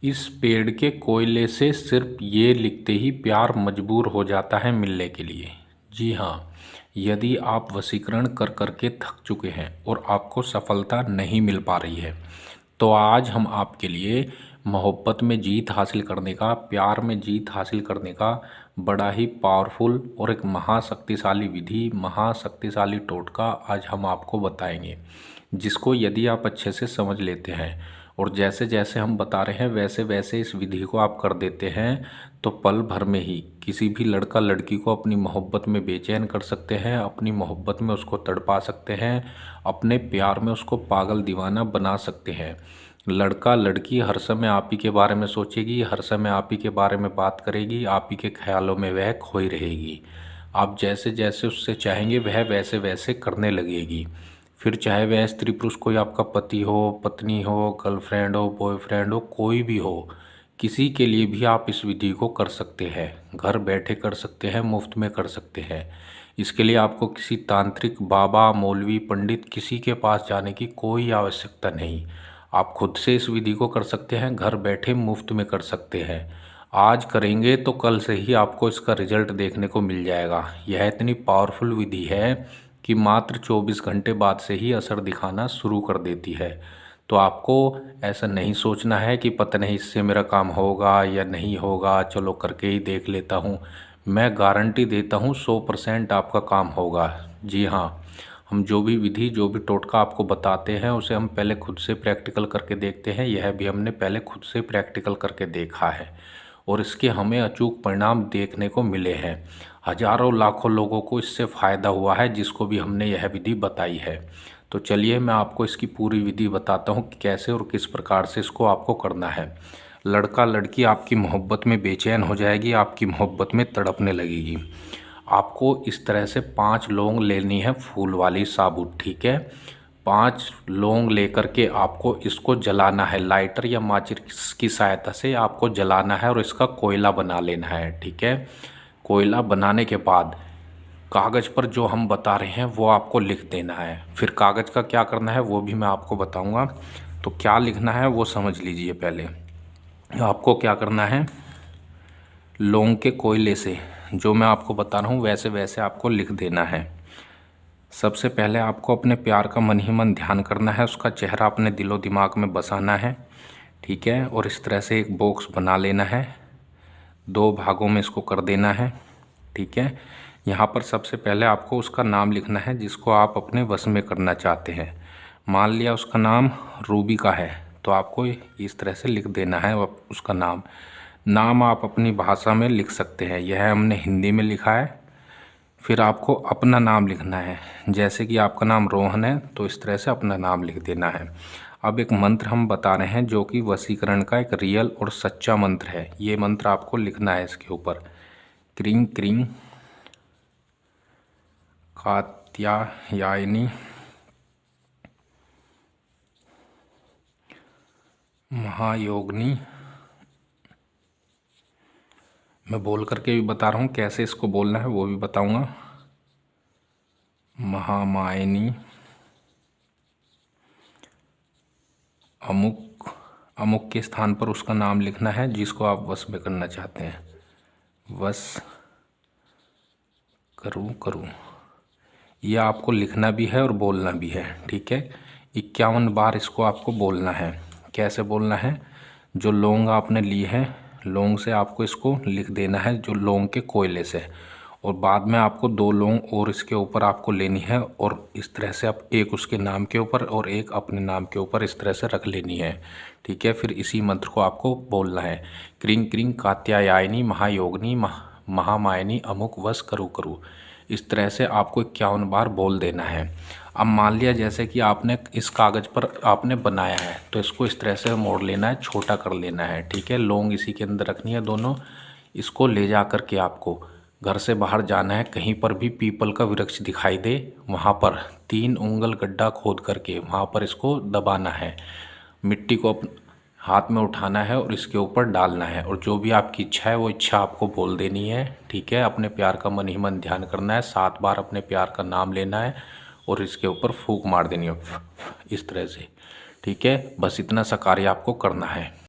इस पेड़ के कोयले से सिर्फ ये लिखते ही प्यार मजबूर हो जाता है मिलने के लिए। जी हाँ, यदि आप वशीकरण कर कर के थक चुके हैं और आपको सफलता नहीं मिल पा रही है, तो आज हम आपके लिए मोहब्बत में जीत हासिल करने का, प्यार में जीत हासिल करने का बड़ा ही पावरफुल और एक महाशक्तिशाली विधि, महाशक्तिशाली टोटका आज हम आपको बताएंगे, जिसको यदि आप अच्छे से समझ लेते हैं और जैसे जैसे हम बता रहे हैं वैसे वैसे इस विधि को आप कर देते हैं, तो पल भर में ही किसी भी लड़का लड़की को अपनी मोहब्बत में बेचैन कर सकते हैं, अपनी मोहब्बत में उसको तड़पा सकते हैं, अपने प्यार में उसको पागल दीवाना बना सकते हैं। लड़का लड़की हर समय आप ही के बारे में सोचेगी, हर समय आप ही के बारे में बात करेगी, आप ही के ख्यालों में वह खोई रहेगी। आप जैसे जैसे उससे चाहेंगे वह वैसे वैसे करने लगेगी। फिर चाहे वह स्त्री पुरुष कोई आपका पति हो, पत्नी हो, गर्लफ्रेंड हो, बॉयफ्रेंड हो, कोई भी हो, किसी के लिए भी आप इस विधि को कर सकते हैं। घर बैठे कर सकते हैं, मुफ्त में कर सकते हैं। इसके लिए आपको किसी तांत्रिक, बाबा, मौलवी, पंडित किसी के पास जाने की कोई आवश्यकता नहीं। आप खुद से इस विधि को कर सकते हैं, घर बैठे मुफ्त में कर सकते हैं। आज करेंगे तो कल से ही आपको इसका रिजल्ट देखने को मिल जाएगा। यह इतनी पावरफुल विधि है कि मात्र 24 घंटे बाद से ही असर दिखाना शुरू कर देती है। तो आपको ऐसा नहीं सोचना है कि पता नहीं इससे मेरा काम होगा या नहीं होगा, चलो करके ही देख लेता हूँ। मैं गारंटी देता हूँ 100% आपका काम होगा। जी हाँ, हम जो भी विधि, जो भी टोटका आपको बताते हैं उसे हम पहले खुद से प्रैक्टिकल करके देखते हैं। यह भी हमने पहले खुद से प्रैक्टिकल करके देखा है और इसके हमें अचूक परिणाम देखने को मिले हैं। हजारों लाखों लोगों को इससे फ़ायदा हुआ है, जिसको भी हमने यह विधि बताई है। तो चलिए मैं आपको इसकी पूरी विधि बताता हूँ कि कैसे और किस प्रकार से इसको आपको करना है। लड़का लड़की आपकी मोहब्बत में बेचैन हो जाएगी, आपकी मोहब्बत में तड़पने लगेगी। आपको इस तरह से 5 लौंग लेनी है, फूल वाली साबुत, ठीक है। 5 लौंग लेकर के आपको इसको जलाना है, लाइटर या माचिस की सहायता से आपको जलाना है और इसका कोयला बना लेना है, ठीक है। कोयला बनाने के बाद कागज़ पर जो हम बता रहे हैं वो आपको लिख देना है। फिर कागज़ का क्या करना है वो भी मैं आपको बताऊंगा। तो क्या लिखना है वो समझ लीजिए। पहले आपको क्या करना है, लौंग के कोयले से जो मैं आपको बता रहा हूँ वैसे वैसे आपको लिख देना है। सबसे पहले आपको अपने प्यार का मन ही मन ध्यान करना है, उसका चेहरा अपने दिलो दिमाग में बसाना है, ठीक है। और इस तरह से एक बॉक्स बना लेना है, 2 भागों में इसको कर देना है, ठीक है। यहाँ पर सबसे पहले आपको उसका नाम लिखना है जिसको आप अपने वश में करना चाहते हैं। मान लिया उसका नाम रूबी का है, तो आपको इस तरह से लिख देना है उसका नाम। नाम आप अपनी भाषा में लिख सकते हैं, यह हमने हिंदी में लिखा है। फिर आपको अपना नाम लिखना है, जैसे कि आपका नाम रोहन है तो इस तरह से अपना नाम लिख देना है। अब एक मंत्र हम बता रहे हैं जो कि वशीकरण का एक रियल और सच्चा मंत्र है। ये मंत्र आपको लिखना है इसके ऊपर, क्रीं क्रीं कात्यायनी महायोगिनी। मैं बोल करके भी बता रहा हूँ, कैसे इसको बोलना है वो भी बताऊंगा। महामायनी अमुक, अमुक के स्थान पर उसका नाम लिखना है जिसको आप वश में करना चाहते हैं। वश करूँ यह आपको लिखना भी है और बोलना भी है, ठीक है। 51 बार इसको आपको बोलना है। कैसे बोलना है, जो लौंग आपने ली है, लौंग से आपको इसको लिख देना है, जो लौंग के कोयले से। और बाद में आपको 2 लौंग और इसके ऊपर आपको लेनी है और इस तरह से आप एक उसके नाम के ऊपर और एक अपने नाम के ऊपर इस तरह से रख लेनी है, ठीक है। फिर इसी मंत्र को आपको बोलना है, क्रीं क्रीं कात्यायनी महायोगिनी महामायनी अमुक वश करूँ। इस तरह से आपको 51 बार बोल देना है। अब मान लिया जैसे कि आपने इस कागज़ पर आपने बनाया है, तो इसको इस तरह से मोड़ लेना है, छोटा कर लेना है, ठीक है। लौंग इसी के अंदर रखनी है दोनों। इसको ले जा कर के आपको घर से बाहर जाना है, कहीं पर भी पीपल का वृक्ष दिखाई दे वहाँ पर 3 उंगल गड्ढा खोद करके वहाँ पर इसको दबाना है। मिट्टी को हाथ में उठाना है और इसके ऊपर डालना है और जो भी आपकी इच्छा है वो इच्छा आपको बोल देनी है, ठीक है। अपने प्यार का मन ही मन ध्यान करना है, 7 बार अपने प्यार का नाम लेना है और इसके ऊपर फूंक मार देनी है इस तरह से, ठीक है। बस इतना सा कार्य आपको करना है।